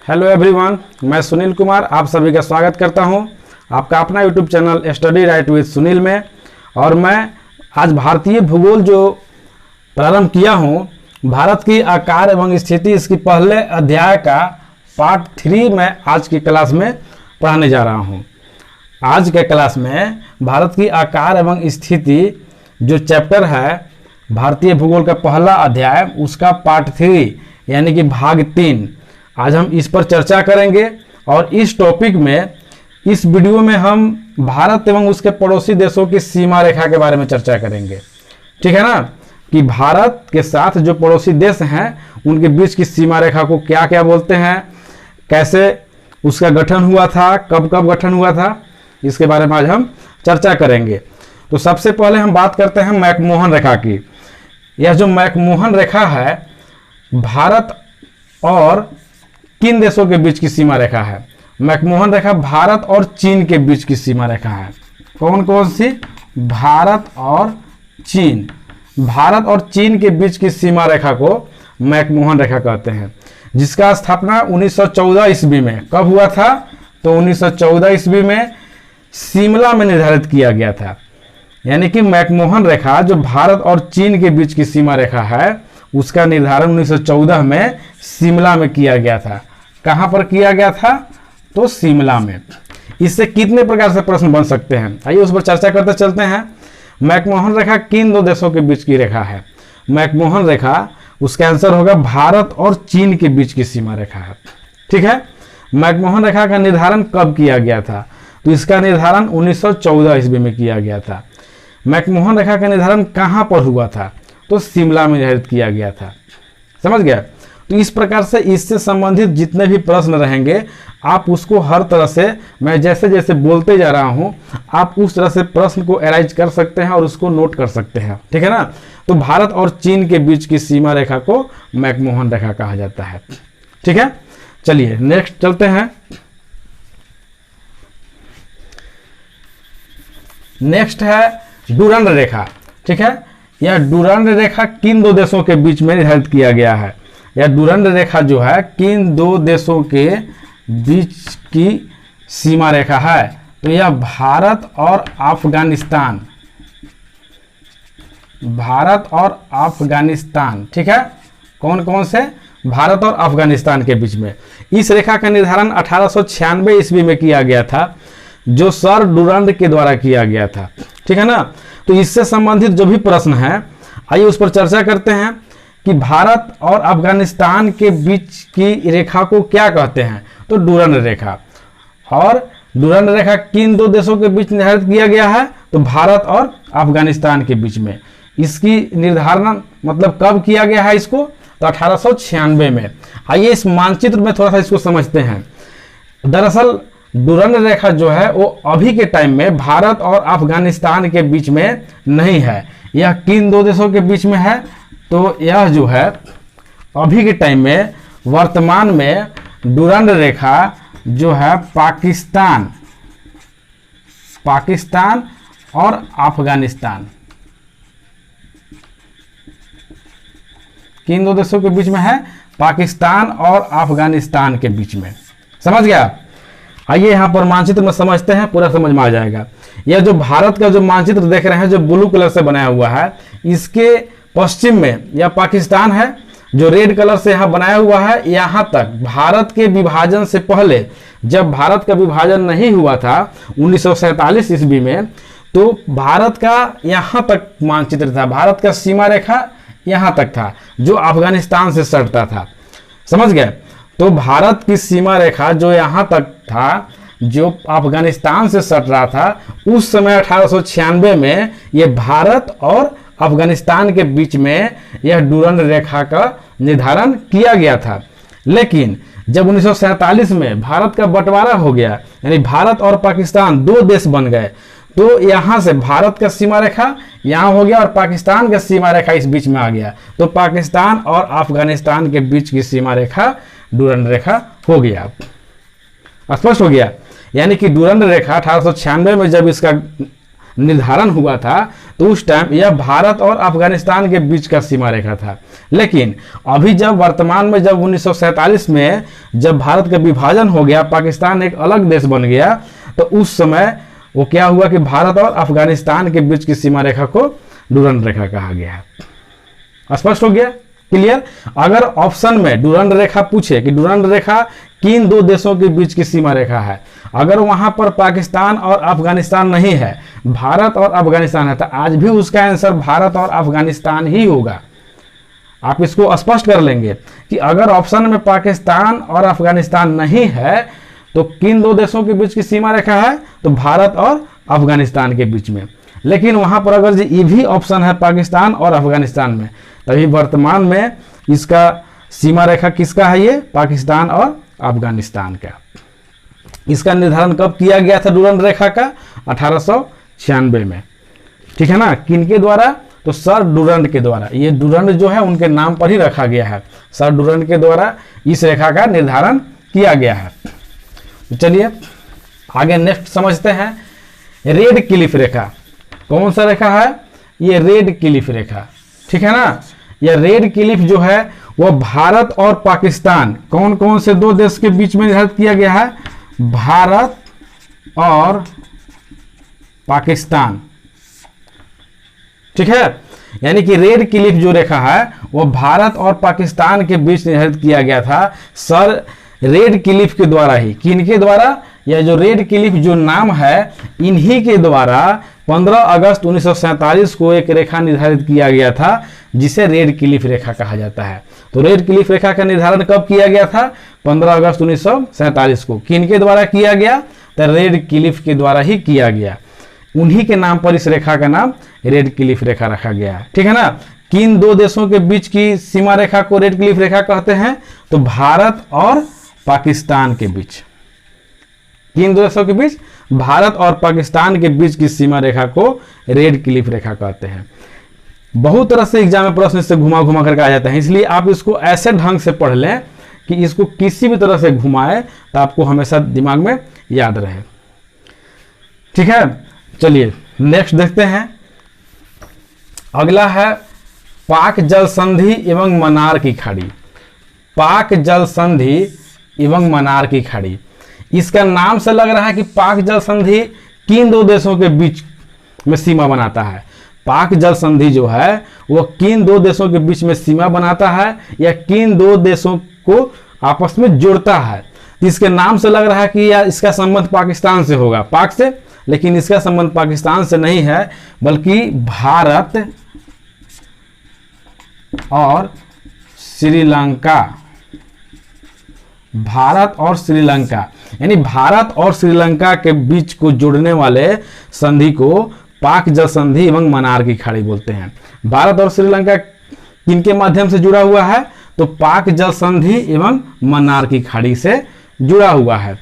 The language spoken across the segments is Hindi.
हेलो एवरीवन, मैं सुनील कुमार आप सभी का स्वागत करता हूं आपका अपना YouTube channel study right with Sunil में। और मैं आज भारतीय भूगोल जो प्रारंभ किया हूं, भारत की आकार एवं स्थिति, इसकी पहले अध्याय का पार्ट 3 में आज की क्लास में पढ़ाने जा रहा हूं। आज के क्लास में भारत की आकार एवं स्थिति जो चैप्टर है, भारतीय भूगोल का पहला अध्याय, उसका पार्ट 3 यानी कि भाग 3 आज हम इस पर चर्चा करेंगे। और इस टॉपिक में, इस वीडियो में हम भारत एवं उसके पड़ोसी देशों की सीमा रेखा के बारे में चर्चा करेंगे। ठीक है ना, कि भारत के साथ जो पड़ोसी देश हैं उनके बीच की सीमा रेखा को क्या क्या बोलते हैं, कैसे उसका गठन हुआ था, कब कब गठन हुआ था, इसके बारे में आज हम चर्चा करेंगे। तो सबसे पहले हम बात करते हैं मैकमोहन रेखा की। यह जो मैकमोहन रेखा है, भारत और किन देशों के बीच की सीमा रेखा है? मैकमोहन रेखा भारत और चीन के बीच की सीमा रेखा है। कौन कौन सी? भारत और चीन। भारत और चीन के बीच की सीमा रेखा को मैकमोहन रेखा कहते हैं, जिसका स्थापना 1914 ईस्वी में कब हुआ था? तो 1914 ईस्वी में शिमला में निर्धारित किया गया था। यानी कि मैकमोहन रेखा जो भारत और चीन के बीच की सीमा रेखा है, उसका निर्धारण 1914 में शिमला में किया गया था। कहां पर किया गया था? तो शिमला में। इससे कितने प्रकार से प्रश्न बन सकते हैं, आइए उस पर चर्चा करते चलते हैं। मैकमोहन रेखा किन दो देशों के बीच की रेखा है? मैकमोहन रेखा, उसका आंसर होगा भारत और चीन के बीच की सीमा रेखा है। ठीक है, मैकमोहन रेखा का निर्धारण कब किया गया था? तो इसका निर्धारण 1914 ईस्वी में किया गया था। मैकमोहन रेखा का निर्धारण कहां पर हुआ था? तो शिमला में निर्धारित किया गया था। समझ गया? तो इस प्रकार से इससे संबंधित जितने भी प्रश्न रहेंगे, आप उसको हर तरह से, मैं जैसे जैसे बोलते जा रहा हूं, आप उस तरह से प्रश्न को एराइज कर सकते हैं और उसको नोट कर सकते हैं। ठीक है ना? तो भारत और चीन के बीच की सीमा रेखा को मैकमोहन रेखा कहा जाता है। ठीक है, चलिए नेक्स्ट चलते हैं। नेक्स्ट है डुरंड रेखा। ठीक है, यह डुरंड रेखा किन दो देशों के बीच में निर्धारित किया गया है? यह डुरंड रेखा जो है किन दो देशों के बीच की सीमा रेखा है? तो यह भारत और अफगानिस्तान, भारत और अफगानिस्तान। ठीक है, कौन कौन से? भारत और अफगानिस्तान के बीच में। इस रेखा का निर्धारण 1896 ईस्वी में किया गया था, जो सर डुरंड के द्वारा किया गया था। ठीक है ना? तो इससे संबंधित जो भी प्रश्न है, आइए उस पर चर्चा करते हैं कि भारत और अफगानिस्तान के बीच की रेखा को क्या कहते हैं? तो डुरंड रेखा। और डुरंड रेखा किन दो देशों के बीच निर्धारित किया गया है? तो भारत और अफगानिस्तान के बीच में। इसकी निर्धारण मतलब कब किया गया है इसको? तो 1896 में। आइए इस मानचित्र में थोड़ा सा इसको समझते हैं। दरअसल डुरंड रेखा जो है वो अभी के टाइम में भारत और अफगानिस्तान के बीच में नहीं है। यह किन दो देशों के बीच में है? तो यह जो है अभी के टाइम में, वर्तमान में डुरंड रेखा जो है पाकिस्तान और अफगानिस्तान, किन दो देशों के बीच में है? पाकिस्तान और अफगानिस्तान के बीच में। समझ गया? आइए यहाँ पर मानचित्र में समझते हैं, पूरा समझ में आ जाएगा। यह जो भारत का जो मानचित्र देख रहे हैं, जो ब्लू कलर से बनाया हुआ है, इसके पश्चिम में यह पाकिस्तान है। जो रेड कलर से यहाँ बनाया हुआ है, यहाँ तक भारत के विभाजन से पहले, जब भारत का विभाजन नहीं हुआ था 1947 ईस्वी में, तो भारत का यहाँ तक मानचित्र था। भारत का सीमा रेखा यहाँ तक था, जो अफगानिस्तान से सटता था। समझ गए? तो भारत की सीमा रेखा जो यहाँ तक था, जो अफगानिस्तान से सट रहा था, उस समय 1896 में ये भारत और अफगानिस्तान के बीच में यह डुरंड रेखा का निर्धारण किया गया था। लेकिन जब 1947 में भारत का बंटवारा हो गया, यानी भारत और पाकिस्तान दो देश बन गए, तो यहाँ से भारत का सीमा रेखा यहाँ हो गया और पाकिस्तान का सीमा रेखा इस बीच में आ गया। तो पाकिस्तान और अफगानिस्तान के बीच की सीमा रेखा डुरंड रेखा हो गया। स्पष्ट हो गया? यानी कि डुरंड रेखा 1896 में जब इसका निर्धारण हुआ था तो उस टाइम यह भारत और अफगानिस्तान के बीच का सीमा रेखा था। लेकिन अभी जब वर्तमान में जब 1947 में जब भारत का विभाजन हो गया, पाकिस्तान एक अलग देश बन गया, तो उस समय वो क्या हुआ कि भारत और अफगानिस्तान के बीच की सीमा रेखा को डूरंड रेखा कहा गया है। स्पष्ट हो गया? क्लियर? अगर ऑप्शन में डूरंड रेखा पूछे कि डूरंड रेखा किन दो देशों के बीच की सीमा रेखा है, अगर वहां पर पाकिस्तान और अफगानिस्तान नहीं है, भारत और अफगानिस्तान है, तो आज भी उसका आंसर भारत और अफगानिस्तान ही होगा। आप इसको स्पष्ट कर लेंगे कि अगर ऑप्शन में पाकिस्तान और अफगानिस्तान नहीं है तो किन दो देशों के बीच की सीमा रेखा है, तो भारत और अफगानिस्तान के बीच में। लेकिन वहां पर अगर ये भी ऑप्शन है पाकिस्तान और अफगानिस्तान में, तभी वर्तमान में इसका सीमा रेखा किसका है? ये पाकिस्तान और अफगानिस्तान का। इसका निर्धारण कब किया गया था डूरंड रेखा का? 1896 में। ठीक है ना? किनके द्वारा? तो सर डूरंड के द्वारा। ये डूरंड जो है उनके नाम पर ही रखा गया है। सर डूरंड के द्वारा इस रेखा का निर्धारण किया गया है। तो चलिए आगे नेक्स्ट समझते हैं। रेड क्लिफ रेखा कौन सा रेखा है? ये रेड क्लिफ रेखा। ठीक है ना? यह रेड क्लिफ जो है वो भारत और पाकिस्तान, कौन कौन से दो देश के बीच में निर्धारित किया गया है? भारत और पाकिस्तान। ठीक है? यानी कि रेड क्लिफ जो रेखा है वो भारत और पाकिस्तान के बीच निर्धारित किया गया था सर रेड क्लिफ के द्वारा ही। किनके द्वारा? यह जो रेड क्लिफ जो नाम है इन्हीं के द्वारा 15 अगस्त 1947 को एक रेखा निर्धारित किया गया था जिसे रेड क्लिफ रेखा कहा जाता है। तो रेड क्लिफ रेखा का निर्धारण कब किया गया था? 15 अगस्त 1947 को। किनके द्वारा किया गया? तो रेड क्लिफ के द्वारा ही किया गया। उन्हीं के नाम पर इस रेखा का नाम रेड क्लिफ रेखा रखा गया है। ठीक है ना? किन दो देशों के बीच की सीमा रेखा को रेड क्लिफ रेखा कहते हैं? तो भारत और पाकिस्तान के बीच। किन दो देशों के बीच? भारत और पाकिस्तान के बीच की सीमा रेखा को रेड क्लिफ रेखा कहते हैं। बहुत तरह से एग्जाम में प्रश्न इससे घुमा घुमा करके आ जाते हैं, इसलिए आप इसको ऐसे ढंग से पढ़ लें कि इसको किसी भी तरह से घुमाए तो आपको हमेशा दिमाग में याद रहे। ठीक है? चलिए नेक्स्ट देखते हैं। अगला है पाक जल संधि एवं मन्नार की खाड़ी। पाक जल संधि एवं मन्नार की खाड़ी, इसका नाम से लग रहा है कि पाक जल संधि किन दो देशों के बीच में सीमा बनाता है। पाक जल संधि जो है वो किन दो देशों के बीच में सीमा बनाता है या किन दो देशों को आपस में जोड़ता है। इसके नाम से लग रहा है कि यार इसका संबंध पाकिस्तान से होगा, पाक से, लेकिन इसका संबंध पाकिस्तान से नहीं है बल्कि भारत और श्रीलंका। भारत और श्रीलंका, यानी भारत और श्रीलंका के बीच को जोड़ने वाले संधि को पाक जल संधि एवं मन्नार की खाड़ी बोलते हैं। भारत और श्रीलंका किनके माध्यम से जुड़ा हुआ है? तो पाक जल संधि एवं मन्नार की खाड़ी से जुड़ा हुआ है।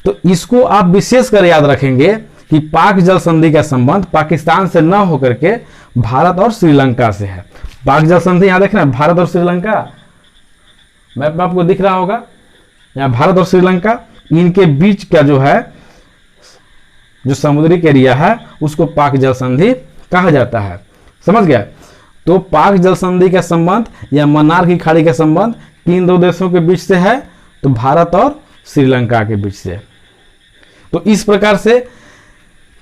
तो इसको आप विशेष कर याद रखेंगे कि पाक जल संधि का संबंध पाकिस्तान से न होकर के भारत और श्रीलंका से है। पाक जल संधि यहाँ देख रहे हैं, भारत और श्रीलंका मैप में आपको दिख रहा होगा। यहाँ भारत और श्रीलंका इनके बीच का जो है जो समुद्री एरिया है उसको पाक जल संधि कहा जाता है। समझ गया? तो पाक जल संधि का संबंध या मन्नार की खाड़ी का संबंध किन दो देशों के बीच से है? तो भारत और श्रीलंका के बीच से। तो इस प्रकार से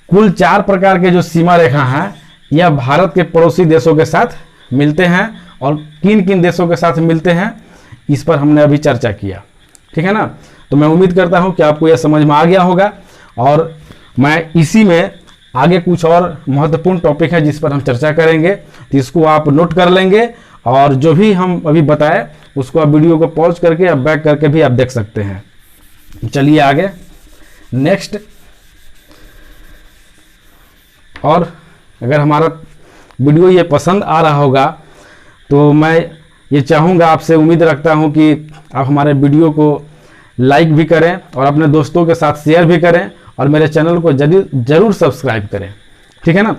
कुल 4 प्रकार के जो सीमा रेखा हैं यह भारत के पड़ोसी देशों के साथ मिलते हैं और किन किन देशों के साथ मिलते हैं इस पर हमने अभी चर्चा किया। ठीक है ना? तो मैं उम्मीद करता हूं कि आपको यह समझ में आ गया होगा और मैं इसी में आगे कुछ और महत्वपूर्ण टॉपिक है जिस पर हम चर्चा करेंगे, तो इसको आप नोट कर लेंगे और जो भी हम अभी बताए उसको आप वीडियो को पॉज करके या बैक करके भी आप देख सकते हैं। चलिए आगे नेक्स्ट। और अगर हमारा वीडियो ये पसंद आ रहा होगा तो मैं ये चाहूँगा, आपसे उम्मीद रखता हूँ कि आप हमारे वीडियो को लाइक भी करें और अपने दोस्तों के साथ शेयर भी करें और मेरे चैनल को जरूर सब्सक्राइब करें। ठीक है ना?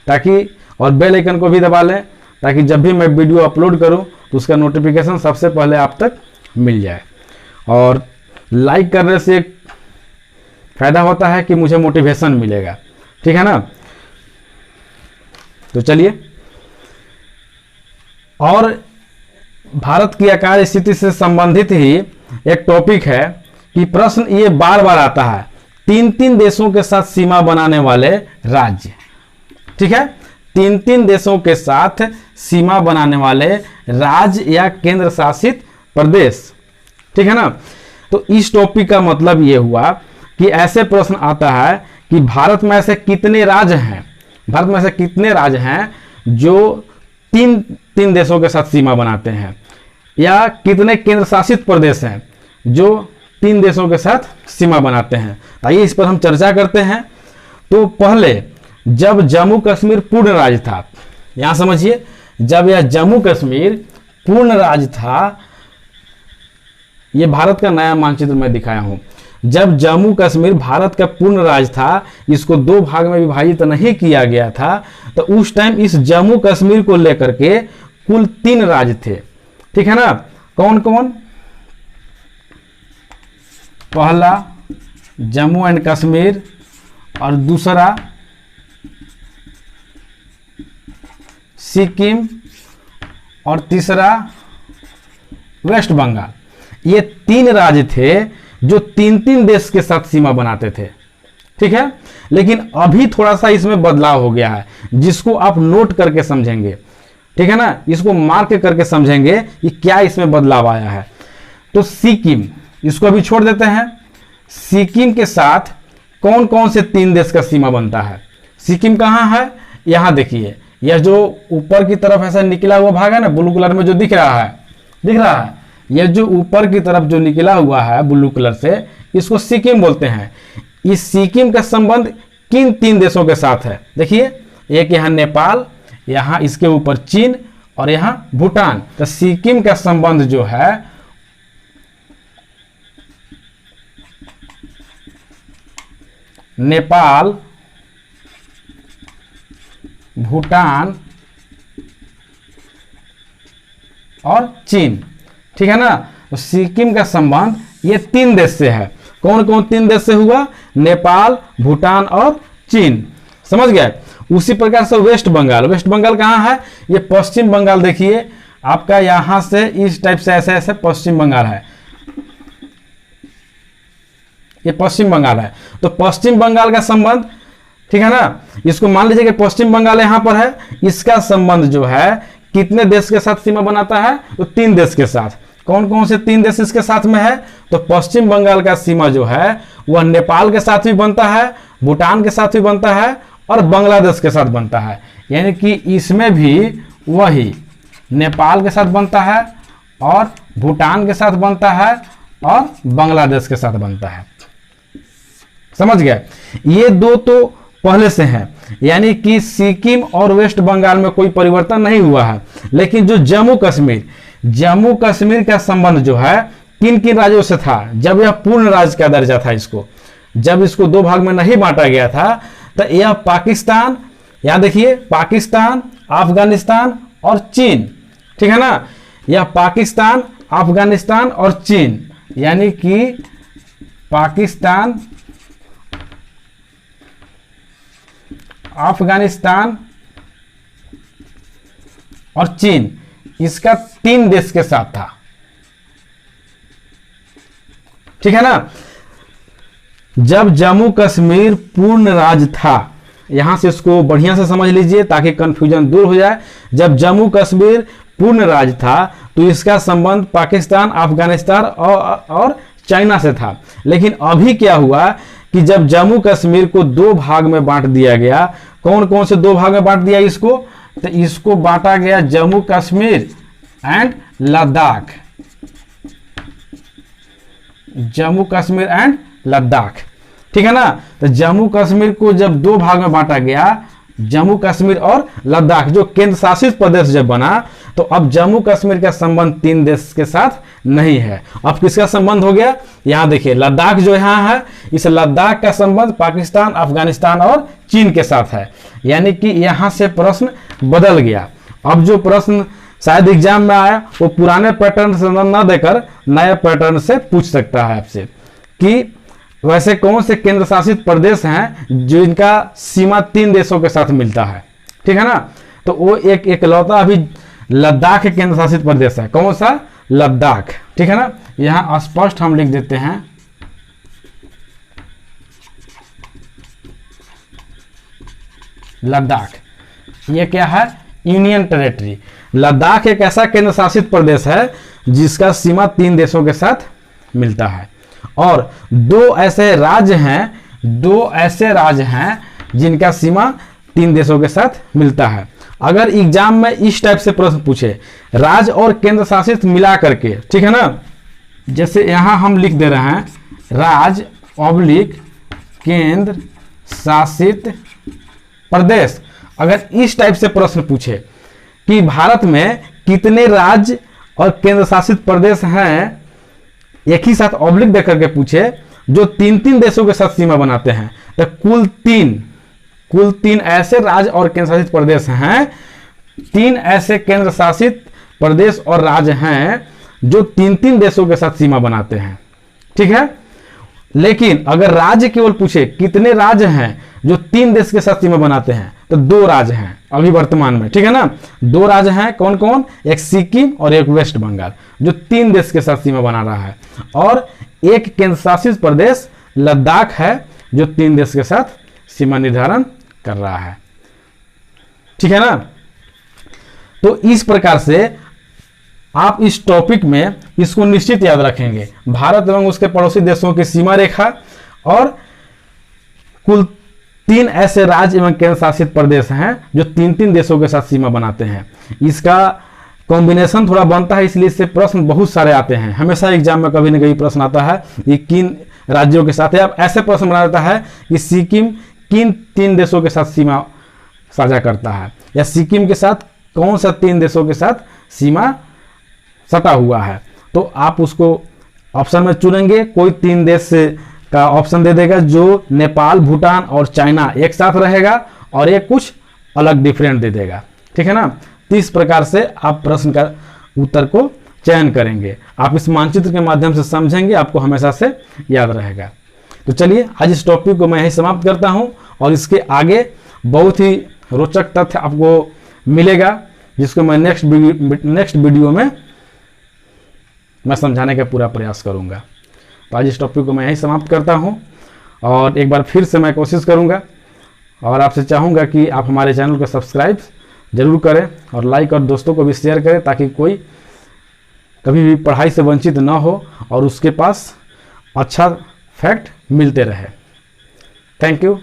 ताकि और बेल आइकन को भी दबा लें ताकि जब भी मैं वीडियो अपलोड करूं तो उसका नोटिफिकेशन सबसे पहले आप तक मिल जाए। और लाइक करने से एक फ़ायदा होता है कि मुझे मोटिवेशन मिलेगा। ठीक है ना? तो चलिए, और भारत की आकार स्थिति से संबंधित ही एक टॉपिक है कि प्रश्न ये बार बार आता है, 3-3 देशों के साथ सीमा बनाने वाले राज्य। ठीक है, 3-3 देशों के साथ सीमा बनाने वाले राज्य या केंद्र शासित प्रदेश। ठीक है ना। तो इस टॉपिक का मतलब ये हुआ कि ऐसे प्रश्न आता है कि भारत में ऐसे कितने राज्य हैं, भारत में ऐसे कितने राज्य हैं जो 3 देशों के साथ सीमा बनाते हैं, या कितने केंद्र शासित प्रदेश हैं जो 3 देशों के साथ सीमा बनाते हैं। आइए इस पर हम चर्चा करते हैं। तो पहले जब जम्मू कश्मीर पूर्ण राज्य था, यहां समझिए, जब यह जम्मू कश्मीर पूर्ण राज्य था, यह भारत का नया मानचित्र मैं दिखाया हूं। जब जम्मू कश्मीर भारत का पूर्ण राज्य था, इसको 2 भाग में विभाजित नहीं किया गया था, तो उस टाइम इस जम्मू कश्मीर को लेकर के कुल 3 राज्य थे। ठीक है ना। कौन कौन? पहला जम्मू एंड कश्मीर, और दूसरा सिक्किम, और तीसरा वेस्ट बंगाल। ये 3 राज्य थे जो 3-3 देश के साथ सीमा बनाते थे। ठीक है, लेकिन अभी थोड़ा सा इसमें बदलाव हो गया है, जिसको आप नोट करके समझेंगे। ठीक है ना, इसको मार्क करके समझेंगे कि क्या इसमें बदलाव आया है। तो सिक्किम, इसको अभी छोड़ देते हैं। सिक्किम के साथ कौन कौन से 3 देश का सीमा बनता है? सिक्किम कहाँ है? यहां देखिए, यह जो ऊपर की तरफ ऐसा निकला हुआ भाग है ना, ब्लू कलर में जो दिख रहा है, दिख रहा है, यह जो ऊपर की तरफ जो निकला हुआ है ब्लू कलर से, इसको सिक्किम बोलते हैं। इस सिक्किम का संबंध किन 3 देशों के साथ है? देखिए, एक यहाँ नेपाल, यहाँ इसके ऊपर चीन, और यहाँ भूटान। तो सिक्किम का संबंध जो है नेपाल, भूटान और चीन। ठीक है ना। तो सिक्किम का संबंध ये 3 देश से है। कौन कौन 3 देश से हुआ? नेपाल, भूटान और चीन। समझ गए। उसी प्रकार से वेस्ट बंगाल, वेस्ट बंगाल कहाँ है? ये पश्चिम बंगाल। देखिए आपका यहां से इस टाइप से ऐसे ऐसे पश्चिम बंगाल है, ये पश्चिम बंगाल है। तो पश्चिम बंगाल का संबंध, ठीक है ना, इसको मान लीजिए कि पश्चिम बंगाल यहां पर है, इसका संबंध जो है कितने देश के साथ सीमा बनाता है? तो 3 देश के साथ। कौन कौन से 3 देश इसके साथ में है? तो पश्चिम बंगाल का सीमा जो है वह नेपाल के साथ भी बनता है, भूटान के साथ भी बनता है, और बांग्लादेश के साथ बनता है। यानी कि इसमें भी वही नेपाल के साथ बनता है, और भूटान के साथ बनता है, और बांग्लादेश के साथ बनता है। समझ गए। ये 2 तो पहले से हैं, यानी कि सिक्किम और वेस्ट बंगाल में कोई परिवर्तन नहीं हुआ है। लेकिन जो जम्मू कश्मीर का संबंध जो है किन किन राज्यों से था? जब यह पूर्ण राज्य का दर्जा था, जब इसको 2 भाग में नहीं बांटा गया था, तो यह पाकिस्तान, यहां देखिए, पाकिस्तान, अफगानिस्तान और चीन। ठीक है ना। यह पाकिस्तान, अफगानिस्तान और चीन, यानी कि पाकिस्तान, अफगानिस्तान और चीन, इसका 3 देश के साथ था। ठीक है ना। जब जम्मू कश्मीर पूर्ण राज्य था, यहां से इसको बढ़िया से समझ लीजिए ताकि कंफ्यूजन दूर हो जाए। जब जम्मू कश्मीर पूर्ण राज्य था तो इसका संबंध पाकिस्तान, अफगानिस्तान और चाइना से था। लेकिन अभी क्या हुआ कि जब जम्मू कश्मीर को 2 भाग में बांट दिया गया, कौन कौन से 2 भाग में बांट दिया इसको? तो इसको बांटा गया जम्मू कश्मीर एंड लद्दाख, जम्मू कश्मीर एंड लद्दाख। ठीक है ना। तो जम्मू कश्मीर को जब 2 भाग में बांटा गया, जम्मू कश्मीर और लद्दाख, जो केंद्र शासित प्रदेश जब बना, तो अब जम्मू कश्मीर का संबंध 3 देश के साथ नहीं है। अब किसका संबंध हो गया? यहां देखिए, लद्दाख जो यहां है, इस लद्दाख का संबंध पाकिस्तान, अफगानिस्तान और चीन के साथ है। यानी कि यहां से प्रश्न बदल गया। अब जो प्रश्न शायद एग्जाम में आया वो पुराने पैटर्न से न देकर नए पैटर्न से पूछ सकता है आपसे कि वैसे कौन से केंद्र शासित प्रदेश हैं जिनका सीमा 3 देशों के साथ मिलता है। ठीक है ना। तो वो एक इकलौता अभी लद्दाख केंद्र शासित प्रदेश है। कौन सा? लद्दाख, ठीक है ना। यहां स्पष्ट हम लिख देते हैं लद्दाख। ये क्या है? Union territory. लद्दाख एक ऐसा केंद्र शासित प्रदेश है जिसका सीमा 3 देशों के साथ मिलता है, और 2 ऐसे राज्य हैं जिनका सीमा 3 देशों के साथ मिलता है। अगर एग्जाम में इस टाइप से प्रश्न पूछे, राज्य और केंद्र शासित मिला करके, ठीक है ना, जैसे यहां हम लिख दे रहे हैं राज्य ऑब्लिक केंद्र शासित प्रदेश। अगर इस टाइप से प्रश्न पूछे कि भारत में कितने राज्य और केंद्र शासित प्रदेश हैं, एक ही साथ ऑब्लिक देकर के पूछे जो 3-3 देशों के साथ सीमा बनाते हैं, तो कुल तीन ऐसे राज्य और केंद्र शासित प्रदेश हैं, 3 ऐसे केंद्र शासित प्रदेश और राज्य हैं जो 3-3 देशों के साथ सीमा बनाते हैं, ठीक है। लेकिन अगर राज्य केवल पूछे कितने राज्य हैं जो 3 देश के साथ सीमा बनाते हैं, तो 2 राज्य हैं अभी वर्तमान में, ठीक है ना। 2 राज्य हैं, कौन कौन? एक सिक्किम और एक वेस्ट बंगाल, जो 3 देश के साथ सीमा बना रहा है, और एक केंद्र शासित प्रदेश लद्दाख है जो 3 देश के साथ सीमा निर्धारण कर रहा है, ठीक है ना। तो इस प्रकार से आप इस टॉपिक में इसको निश्चित याद रखेंगे, भारत एवं उसके पड़ोसी देशों की सीमा रेखा और कुल 3 ऐसे राज्य एवं केंद्र शासित प्रदेश हैं जो 3-3 देशों के साथ सीमा बनाते हैं। इसका कॉम्बिनेशन थोड़ा बनता है, इसलिए इससे प्रश्न बहुत सारे आते हैं। हमेशा एग्जाम में कभी न कभी प्रश्न आता है ये किन राज्यों के साथ है। अब ऐसे प्रश्न बना देता है कि सिक्किम किन 3 देशों के साथ सीमा साझा करता है, या सिक्किम के साथ कौन सा 3 देशों के साथ सीमा सटा हुआ है। तो आप उसको ऑप्शन में चुनेंगे, कोई 3 देश का ऑप्शन दे देगा जो नेपाल, भूटान और चाइना एक साथ रहेगा, और एक कुछ अलग डिफरेंट दे देगा, ठीक है ना। तो इस प्रकार से आप प्रश्न का उत्तर को चयन करेंगे। आप इस मानचित्र के माध्यम से समझेंगे, आपको हमेशा से याद रहेगा। तो चलिए आज इस टॉपिक को मैं यही समाप्त करता हूं, और इसके आगे बहुत ही रोचक तथ्य आपको मिलेगा जिसको मैं नेक्स्ट वीडियो में मैं समझाने का पूरा प्रयास करूंगा। तो आज इस टॉपिक को मैं यही समाप्त करता हूं, और एक बार फिर से मैं कोशिश करूंगा और आपसे चाहूंगा कि आप हमारे चैनल को सब्सक्राइब जरूर करें और लाइक और दोस्तों को भी शेयर करें, ताकि कोई कभी भी पढ़ाई से वंचित ना हो और उसके पास अच्छा फैक्ट मिलते रहे। Thank you.